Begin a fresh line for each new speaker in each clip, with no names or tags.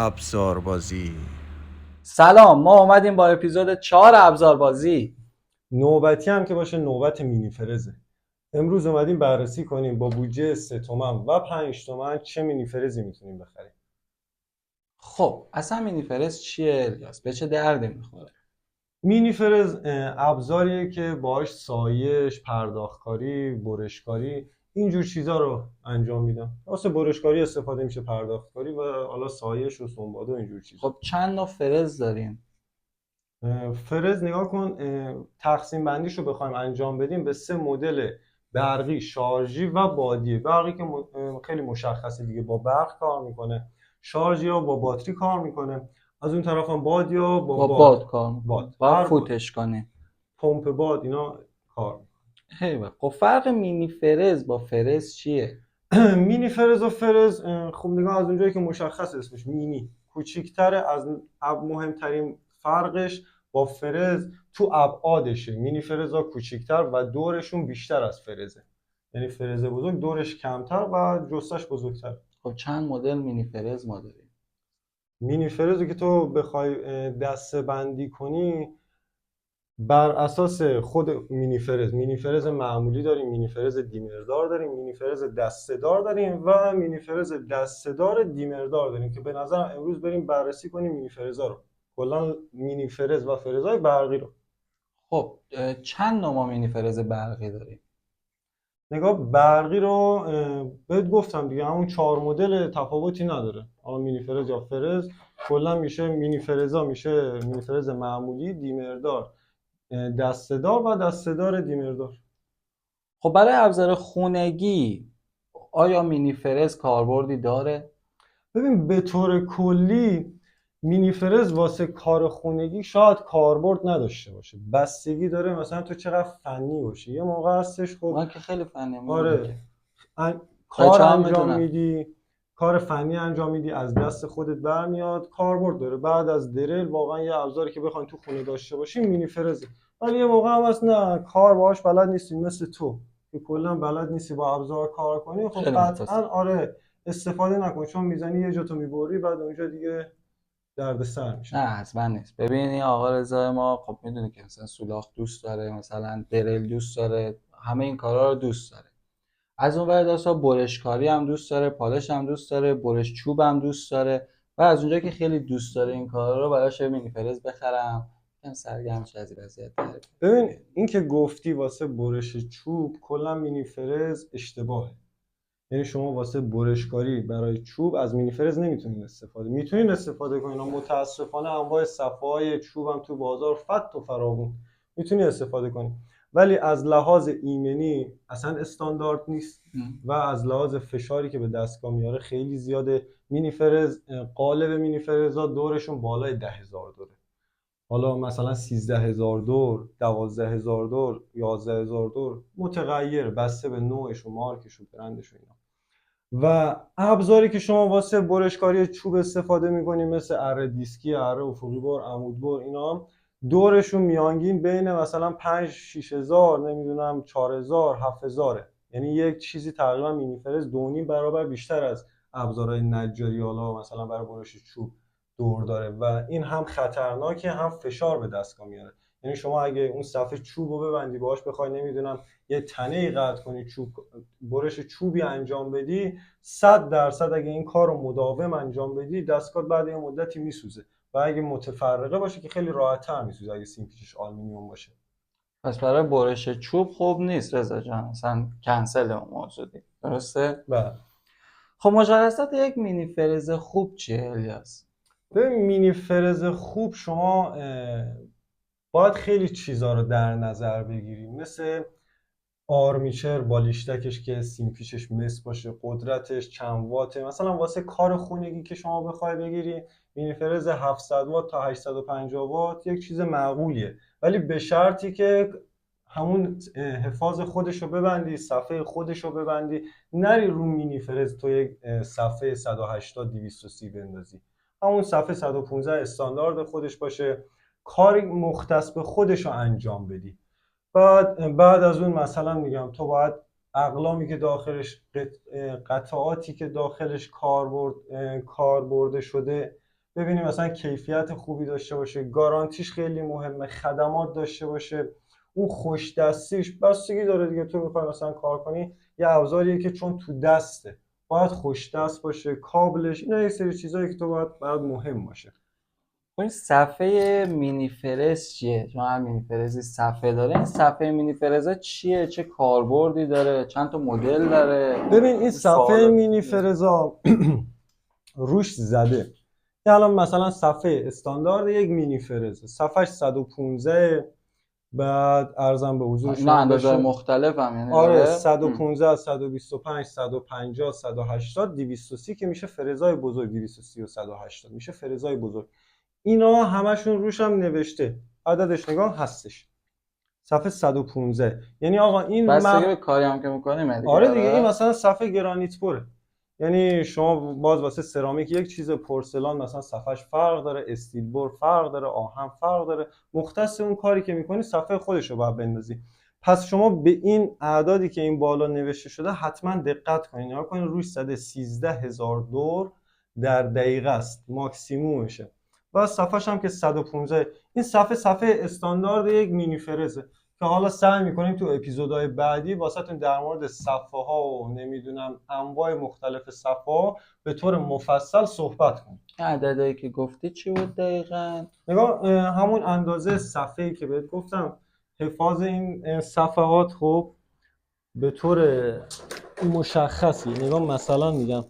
ابزاربازی.
سلام، ما اومدیم با اپیزود 4 ابزاربازی.
نوبتی هم که باشه نوبت مینی فرزه. امروز اومدیم بررسی کنیم با بودجه 3 تومن و 5 تومن چه مینی فرزی میتونیم بخریم.
خب اصلا مینی فرز چیه الیاس؟ به چه دردی میخوره؟
مینی فرز ابزاریه که باهاش سایش، پرداختکاری، برشکاری اینجور چیزا رو انجام میدن. واسه برشکاری استفاده میشه، پرداختکاری و حالا سایش و سنباده و اینجور چیزا.
خب چند نوع فرز داریم؟
فرز نگاه کن، تقسیم بندیش رو بخوایم انجام بدیم به 3 مدل: برقی، شارژی و بادی. برقی که خیلی مشخصه دیگه، با برق کار میکنه. شارژی ها با باتری کار میکنه. از اون طرف هم بادی ها با
باد کار میکنه.
باد.
با فوتش کنیم.
پمپ باد اینا کار
میکنه. خب فرق مینی فرز با فرز چیه؟
مینی فرز و فرز، خب نگاه از اونجایی که مشخص اسمش مینی کوچیک‌تره، از مهمترین فرقش با فرز تو ابعادشه. مینی فرزها کوچیک‌تر و دورشون بیشتر از فرزه، یعنی فرز بزرگ دورش کمتر و جستش بزرگتر.
خب چند مدل مینی فرز ما داریم؟
مینی فرزو که تو بخوای دسته بندی کنی بر اساس خود مینی فرز معمولی داریم، مینی فرز دیمردار داریم، مینی فرز دسته‌دار داریم و مینی فرز دسته‌دار دیمردار داریم که به نظرم امروز بریم بررسی کنیم مینی فرزا رو، کلا مینی فرز و فرزای برقی رو.
خب چند نوع ما مینی فرز برقی داریم؟
نگاه برقی رو بهت گفتم دیگه، همون 4 مدل تفاوتی نداره. حالا مینی فرز یا فرز کلا میشه مینی فرزا، میشه مینی فرز معمولی، دیمردار، دسته‌دار و دسته‌دار دیمردار.
خب برای ابزار خونگی آیا مینی فرز کاربردی داره؟
ببین به طور کلی مینی فرز واسه کار خونگی شاید کاربرد نداشته باشه، بستگی داره مثلا تو چقدر فنی باشی. یه موقع هستش خب
من که خیلی فنی
آره کار
بچه‌ها
انجام
میدونن.
میدی، کار فنی انجام میدی، از دست خودت برمیاد، کاربرد داره. بعد از درل واقعا یه ابزاری که بخواید تو خونه داشته باشی مینی فرزه. ولی یه موقع هم هست نه کار باهاش بلد نیستی، مثل تو که کلا بلد نیستی با ابزار کار کنی، خب قطعا آره استفاده نکن، چون میزنی یه جا تو میبری بعد اونجا دیگه دردسر میشه.
نه حتما نیست. ببین این آقا رضا ما خب میدونی که مثلا سولاخ دوست داره، مثلا درل دوست داره، همه این کارا رو دوست داره. از اون ور داشتا برشکاری هم دوست داره، پالش هم دوست داره، برش چوب هم دوست داره. و از اونجا که خیلی دوست داره این کارا رو، براش مینی فرز بخرم یکم سرگرم شه از این وضعیت.
ببین این که گفتی واسه برش چوب کلا مینی فرز اشتباهه. یعنی شما واسه برشکاری برای چوب از مینی فرز نمیتونین استفاده، میتونین استفاده کنین، متاسفانه انواع صفای چوب هم تو بازار فت و فراوون میتونین استفاده کنین، ولی از لحاظ ایمنی اصلا استاندارد نیست و از لحاظ فشاری که به دستگاه میاره خیلی زیاده. مینی فرز قالب مینی فرزا دورشون بالای 10,000 دوره، حالا مثلا 13,000 دور، 12,000 دور، 11,000 دور، متغیر بسته به نوعش و مارکش و برندش و اینا. و ابزاری که شما واسه برشکاری چوب استفاده می‌کنی مثل اره دیسکی، اره افقی بر، عمود بر، اینا دورشون میانگین بین مثلا 5-6,000 نمیدونم 4,000 7,000، یعنی یک چیزی تقریبا مینی فرز 2.5 برابر بیشتر از ابزارهای نجاری حالا مثلا برای برش چوب دور داره و این هم خطرناکه هم فشار به دستگاه میاره. یعنی شما اگه اون صفحه چوب رو ببندی باهاش بخوای نمیدونم یه تنه قطع کنی، چوب برش چوبی انجام بدی، 100% اگه این کار رو مداوم انجام بدی دستگاه بعد یه مدتی میسوزه و اگه متفرقه باشه که خیلی راحت‌تر میسوزه اگه سیم پیچش آلومینیوم باشه.
پس برای برش چوب خوب نیست رضا جان، اصلا کنسل اون موضوع دی. درسته؟
بله.
خب مشخصات یک مینی فرز خوب چیه الیاس؟
ببین مینی فرز خوب شما باید خیلی چیزا رو در نظر بگیری، مثل آرمیچر بالیشتکش که سیم پیچش مس باشه، قدرتش چند واته. مثلا واسه کار خونگی که شما بخوای بگیری مینی فرز 700 وات تا 850 وات یک چیز معقولیه، ولی به شرطی که همون حفاظ خودشو ببندی، صفحه خودشو ببندی، نری رو مینی فرز تو یک صفحه 180 230 بندازی، همون صفحه 115 استاندارد خودش باشه، کار مختص به خودشو انجام بدی. بعد از اون مثلا میگم تو باید اقلامی که داخلش قطعاتی که داخلش کار برده شده ببینیم مثلا کیفیت خوبی داشته باشه، گارانتیش خیلی مهمه، خدمات داشته باشه، اون خوش دستیش بستگی داره دیگه. تو میخوای مثلا کار کنی، یه ابزاریه که چون تو دسته باید خوش دست باشه، کابلش، اینا یه سری چیزایی که تو باید برات مهم باشه.
این صفحه مینی فرز چیه؟ چون هر مینی فرزی صفحه داره. این صفحه مینی فرزا چیه؟ چه کاربردی داره؟ چند تا مدل داره؟
ببین این
این
صفحه
سوالات
مینی
چیه؟
فرزا روش زده. یه الان مثلا صفحه استاندارد یک مینی فرزه، صفحهش 115، بعد ارزم به حضور
اینا
شما
اندازه‌های
بشه،
مختلف هم یعنی
آره
داره؟
115، 125، 150، 180، 230 که میشه فرزای بزرگ، 230 و 180 میشه فرزای بزرگ. اینا همشون روش هم نوشته، عددش نگاه هستش. صفحه 115 یعنی آقا این
بستگی به کاری هم که می‌کنیم دیگه.
آره دیگه، این
آره.
مثلا صفحه گرانیت پره، یعنی شما باز واسه سرامیک یک چیز، پورسلان مثلا صفحش فرق داره، استیل بور فرق داره، آهن فرق داره، مختص اون کاری که میکنی صفحه خودش رو باید بندازی. پس شما به این اعدادی که این بالا نوشته شده حتما دقت کنید، نگاه کنید روش زده 13000 دور در دقیقه است، ماکسیمومشه. و صفحش هم که 115. این صفحه استاندارد یک مینی فرزه که حالا سعی میکنیم تو اپیزودهای بعدی واسهتون در مورد صفحه ها و نمیدونم انواع مختلف صفحه ها به طور مفصل صحبت کنیم.
این عددهایی که گفتی چی بود دقیقاً؟
نگاه همون اندازه صفحه‌ای که بهت گفتم، حفاظ این صفحات خب به طور مشخصی، نگاه مثلا میگم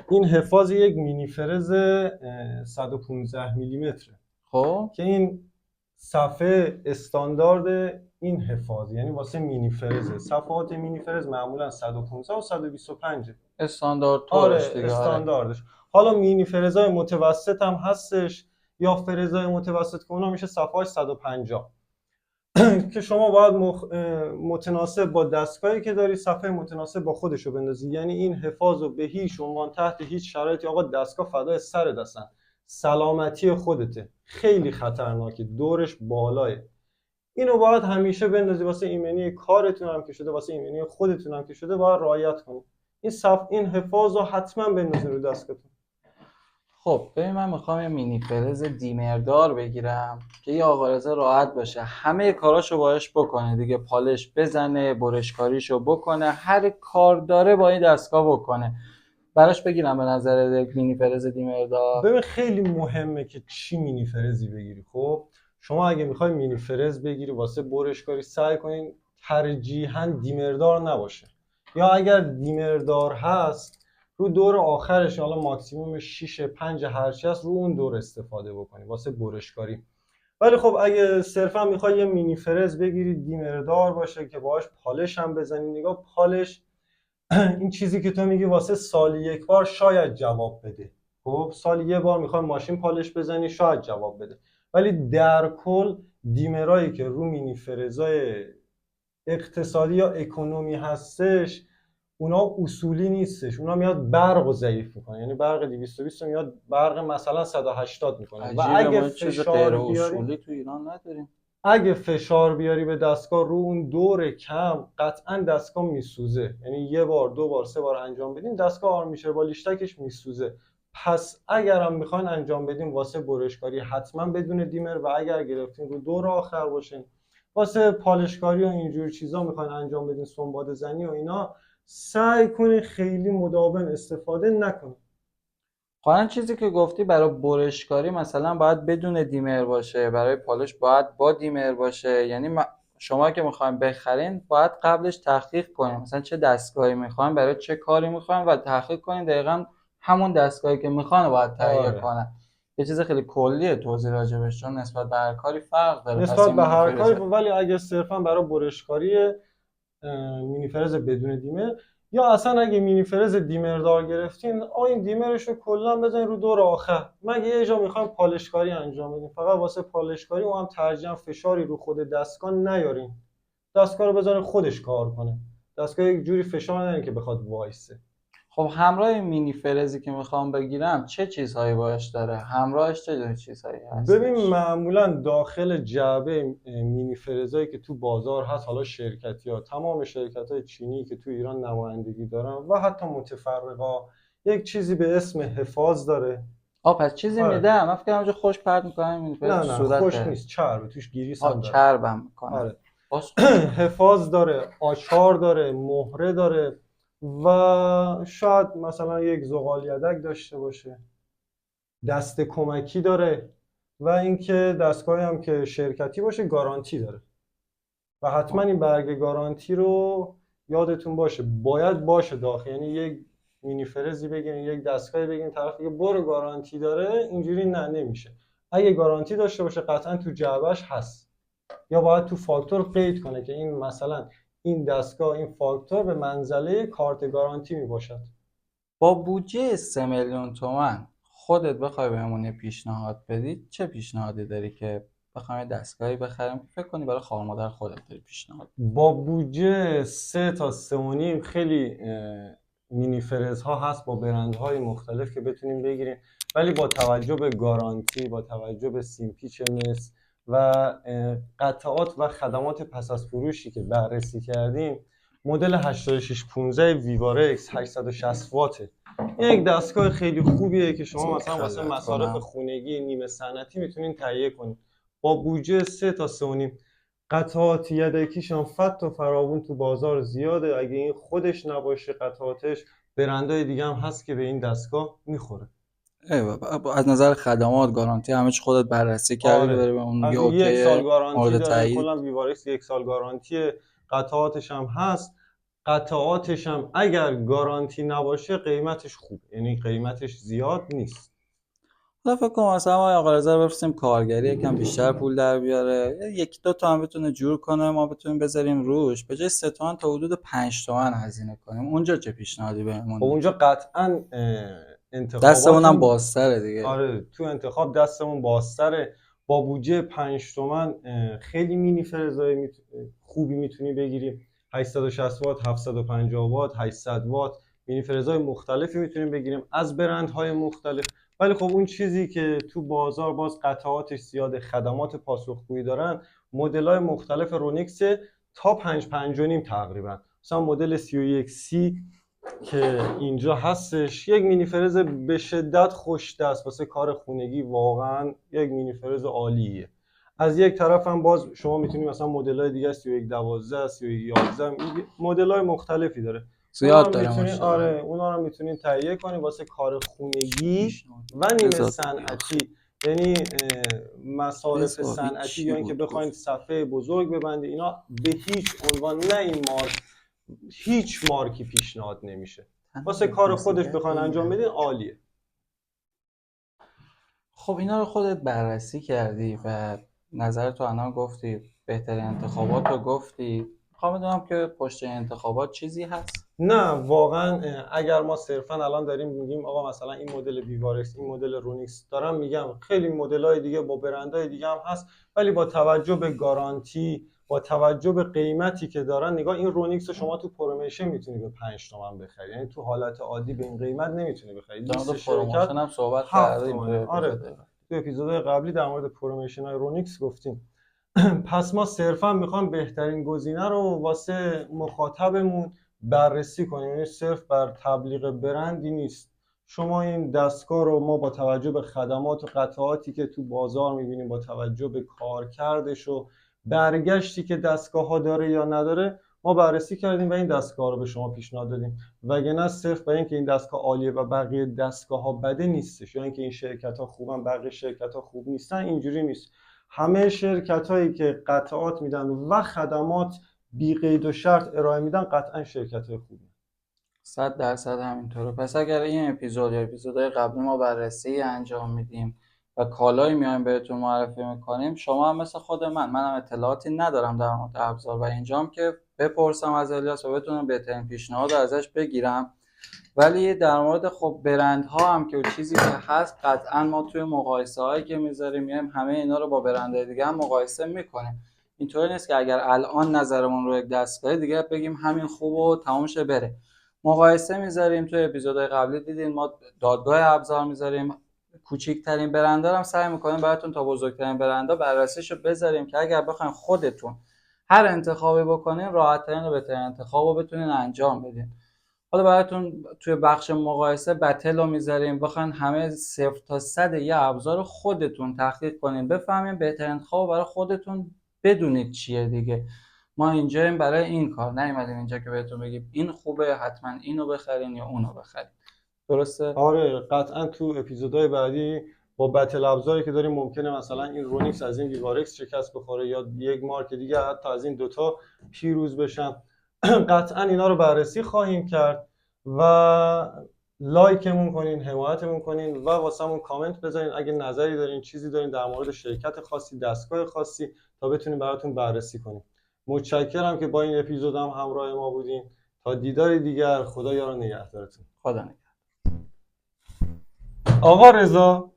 این حفاظ یک مینی فرز 115 میلیمتره
خب
که این صفحه استاندارد این حفاظ، یعنی واسه مینی فرزه. صفحات مینی فرز معمولا 115 و 125.
استاندارد طورش
آره
دیگه. آره.
استانداردش. حالا مینی فرزای متوسط هم هستش، یا فرزای متوسط که اونا میشه صفحه‌اش 150 که شما باید متناسب با دستگاهی که داری صفحه متناسب با خودش رو بندازی. یعنی این حفاظ رو به هیچ عنوان تحت هیچ شرایطی، آقا دستگاه فدای سر دستن، سلامتی خودته، خیلی خطرناکه، دورش بالاه، اینو باید همیشه بندازی. واسه ایمنی کارتون هم که شده، واسه ایمنی خودتون هم که شده، باید رعایت کنید. این حفاظ رو حتما بندازید رو دستگاهتون.
خب ببین، من میخوام یه مینی فرز دیمردار بگیرم که یه آقا رضا راحت باشه، همه کاراشو باهاش بکنه دیگه، پالش بزنه، برشکاریشو بکنه، هر کار داره با این دستگاه بکنه. براش بگیرم به نظر یک مینی فرز دیمردار؟
ببین خیلی مهمه که چی مینی فرزی بگیری. خب شما اگه میخوای مینی فرز بگیری واسه برش کاری، سعی کنین ترجیحاً دیمردار نباشه، یا اگر دیمردار هست رو دور آخرش، حالا ماکسیموم 6 5 هرچی هست، رو اون دور استفاده بکنی واسه برش کاری. ولی خب اگه صرفا میخوای یه مینی فرز بگیری دیمردار باشه که باهاش پالش هم بزنی، نگاه پالش این چیزی که تو میگی واسه سالی یک بار شاید جواب بده. خب سالی یه بار میخوای ماشین پالش بزنی، شاید جواب بده. ولی در کل دیمرایی که رو مینی فرزای اقتصادی یا اکونومی هستش، اونا اصولی نیستش، اونا میاد برق رو ضعیف میکنه، یعنی برق 220 میاد برق مثلا 180 میکنه. و
عجیبه،
اگه
ما چیز غیر
فشار بیاری،
اصولی تو ایران نداریم.
اگه فشار بیاری به دستگاه رو اون دور کم، قطعا دستگاه میسوزه. یعنی یه بار دو بار سه بار انجام بدین دستگاه آرم میشه، با لیشتکش میسوزه. پس اگر هم میخواین انجام بدین واسه برشکاری حتما بدون دیمر، و اگر گرفتین رو دور آخر باشین. واسه پالشکاری و اینجور چیزا میخواین انجام بدین، سنباده زنی و اینا، سعی کنین خیلی مداوم استفاده نکنین.
قانون چیزی که گفتی برای برشکاری مثلا باید بدون دیمر باشه، برای پالش باید با دیمر باشه، یعنی شما که میخواین بخرین باید قبلش تحقیق کنین مثلا چه دستگاهی میخواین، برای چه کاری میخواین، و تحقیق کنین دقیقا همون دستگاهی که میخواین باید تهیه
آره
کنن. یه چیز خیلی کلیه توضیح راجبش، چون نسبت به هر کاری فرق داره. پس
نسبت
این
به
مینی
هر کاری،
فریزر
ولی اگه صرفا برای برشکاری مینی فرز بدون دیمر، یا اصلا اگه مینی فرز دیمردار گرفتین، این دیمرش رو کلا بزنین رو دور آخر. مگه یه جا میخوایم پالشکاری انجام بدین، فقط واسه پالشکاری، اون هم ترجیحاً فشاری رو خود دستگاه نیارین، دستگاه رو بزنین خودش کار کنه. دستگاه یک جوری فشار نیارین که بخواد وایسه.
خب همراه مینی فرزی که میخوام بگیرم چه چیزهایی باش داره؟ همراهش چه چیزهایی
ببین
هستش؟
معمولا داخل جعبه مینی فرزایی که تو بازار هست، حالا شرکتی ها، تمام شرکت های چینی که تو ایران نمایندگی دارن و حتی متفرقا، یک چیزی به اسم حفاظ داره.
پس چیزی
آره.
میده، من فکر کنم اونجا خوش پرت میکنم این
نه
تو
نه خوش
صورته.
نیست، چربه توش، گریس هم داره.
چربم میکنه.
آره.
باز خوب.
حفاظ داره، آچار داره، مهره داره و شاید مثلا یک زغال یدک داشته باشه، دست کمکی داره و اینکه دستگاهی هم که شرکتی باشه گارانتی داره. و حتما این برگ گارانتی رو یادتون باشه، باید باشه داخل. یعنی یک مینی فرزی بگیرین، یک دستگاهی بگیرین، طرف دیگه برو گارانتی داره، اینجوری نه نمیشه. اگه گارانتی داشته باشه قطعا تو جعبش هست، یا باید تو فاکتور قید کنه که این مثلا این دستگاه، این فاکتور به منزله کارت گارانتی می باشد.
با بودجه 3 میلیون تومن خودت بخوای بهمون یه پیشنهاد بدی، چه پیشنهادی داری که بخوایم دستگاهی بخریم فکر کنی برای خواهر مادر خودت داری پیشنهاد؟
با بودجه 3 تا 3.5 خیلی مینی فرز ها هست با برندهای مختلف که بتونیم بگیریم، ولی با توجه به گارانتی، با توجه به سیم پیچ مس و قطعات و خدمات پس از فروشی که بررسی کردیم، مدل 8615 ویوارکس 860 واته. یک دستگاه خیلی خوبیه که شما مثلا واسه مصارف خونگی نیمه صنعتی میتونین تهیه کنید با بودجه 3 تا 3.5. قطعات یدکیش هم فت و فراوون تو بازار زیاده، اگه این خودش نباشه قطعاتش برندهای دیگه هم هست که به این دستگاه میخوره.
از نظر خدمات گارانتی همه چی خودت بررسی کردی
آره،
داری به اون میگه
از یک سال
اوکی
گارانتی
مورد
داره،
تایید؟
کلا ویواریکس یک سال گارانتی. قطعاتش هم هست. قطعاتش هم اگر گارانتی نباشه قیمتش خوب، یعنی قیمتش زیاد نیست.
حالا فکر کنم مثلا ما آقا رضا رو بفرستیم کارگری یکم بیشتر پول در بیاره، یک دو تا هم بتونه جور کنه، ما بتونیم بذاریم روش، به جای 3 تومن تا حدود 5 تومن هزینه کنیم. اونجا چه پیشنهادی
خب
بهمون
اونجا
میدی؟
قطعا
دستمون هم
انتخاباتون.
بازتره دیگه.
آره، تو انتخاب دستمون بازتره. با بودجه 5 تومن خیلی مینی فرزای خوبی میتونی بگیری. 860 وات، 750 وات، 800 وات مینی فرزای مختلفی میتونیم بگیریم از برندهای مختلف. ولی خب اون چیزی که تو بازار باز قطعاتش زیاده، خدمات پاسخگویی دارن، مدل‌های مختلف رونیکس تا 5.5 تقریبا. مثلا مدل 31C که اینجا هستش، یک مینی فرز به شدت خوش دست واسه کار خونگی، واقعا یک مینی فرز عالیه. از یک طرف هم باز شما میتونید مثلا مدل‌های دیگه 3112 3111 مدل‌های مختلفی داره، اونا
زیاد
رو
داره
میتونید،
ماشاءالله.
آره اونا رو میتونید تهیه کنید واسه کار خونگی و نیمه صنعتی. یعنی مصارف صنعتی، یا اینکه بخواید صفحه بزرگ ببندید، اینا به هیچ عنوان نه این مارک، هیچ مارکی پیشنهاد نمیشه. واسه کار خودش بخواین انجام بدین عالیه.
خب اینا رو خودت بررسی کردی و نظر تو الان گفتی، بهترین انتخابات رو گفتی. میخوام بدونم که پشت این انتخابات چیزی هست؟
نه واقعا اگر ما صرفا الان داریم میگیم آقا مثلا این مدل ویوارکس، این مدل رونیکس، دارم میگم خیلی مدل‌های دیگه با برندهای دیگه هم هست، ولی با توجه به گارانتی، با توجه به قیمتی که دارن، نگاه این رونیکس رو شما تو پروموشن میتونی به 5 تومن بخری، یعنی تو حالت عادی به این قیمت نمیتونی بخری.
در
لیست
مورد
شرکت
پروموشن هم صحبت
7
کردیم توی
تومنه. آره،
اپیزود.
تو اپیزودهای قبلی در مورد پروموشن های رونیکس گفتیم. پس ما صرفا میخوام بهترین گزینه رو واسه مخاطبمون بررسی کنیم، یعنی صرف بر تبلیغ برندی نیست. شما این دستگاه رو ما با توجه به خدمات و قطعاتی که تو بازار میبینیم، با توجه به کارکردش و برگشتی که دستگاه ها داره یا نداره، ما بررسی کردیم و این دستگاه رو به شما پیشنهاد دادیم. وگرنه صرف برای اینکه این دستگاه عالیه و بقیه دستگاه ها بده نیستش، یا اینکه این شرکت ها خوبن بقیه شرکت ها خوب نیستن، اینجوری نیست. همه شرکت هایی که قطعات میدن و خدمات بی قید و شرط ارائه میدن قطعا شرکت های خوبی.
100% همینطوره. پس اگر این اپیزود یا اپیزودهای قبلی ما بررسی انجام میدیم و کالایی میایم بهتون معرفی میکنیم، شما هم مثل خود منم اطلاعاتی ندارم در مورد ابزار و اینجام که بپرسم از الیاس و بتونم بهترین پیشنهاد ازش بگیرم. ولی در مورد خب برندها هم که چیزی که هست، قطعا ما توی مقایسه هایی که میذاریم میایم همه اینا رو با برندهای دیگه هم مقایسه میکنیم. اینطوری نیست که اگر الان نظرمون رو یک دستگاه دیگه بگیم همین خوب و تمام شه بره. مقایسه میذاریم. توی اپیزودهای قبلی دیدین ما دادگاه ابزار میذاریم، کوچیک‌ترین برندها هم سعی میکنیم براتون تا بزرگترین برندها بررسیشو بذاریم که اگر بخواید خودتون هر انتخابی بکنین راحت‌ترین و بهترین انتخابو بتونین انجام بدین. حالا براتون توی بخش مقایسه بتل رو میذاریم، بخواین همه 0 تا 100 یه ابزار خودتون تحقیق کنین، بفهمین بهترین انتخاب برای خودتون بدونید چیه دیگه. ما اینجاییم برای این کار، نیومدیم اینجا که بهتون بگیم این خوبه حتما اینو بخرین یا اونو بخرین. درسته؟
آره قطعا تو اپیزودهای بعدی با بتل ابزاری که داریم ممکنه مثلا این رونیکس از این ویوارکس شکست بخوره یا یک مارک دیگه حتی از این دوتا پیروز بشن. قطعا اینا رو بررسی خواهیم کرد و لایکمون کنین، حمایتمون کنین و واسمون کامنت بذارین اگه نظری دارین، چیزی دارین در مورد شرکت خاصی، دستگاه خاصی، تا بتونیم براتون بررسی کنیم. متشکرم که با این اپیزود هم همراه ما بودین. تا دیداری دیگر، خدا یار و نگهدارتون.
خدا نگهدار.
آقا رضا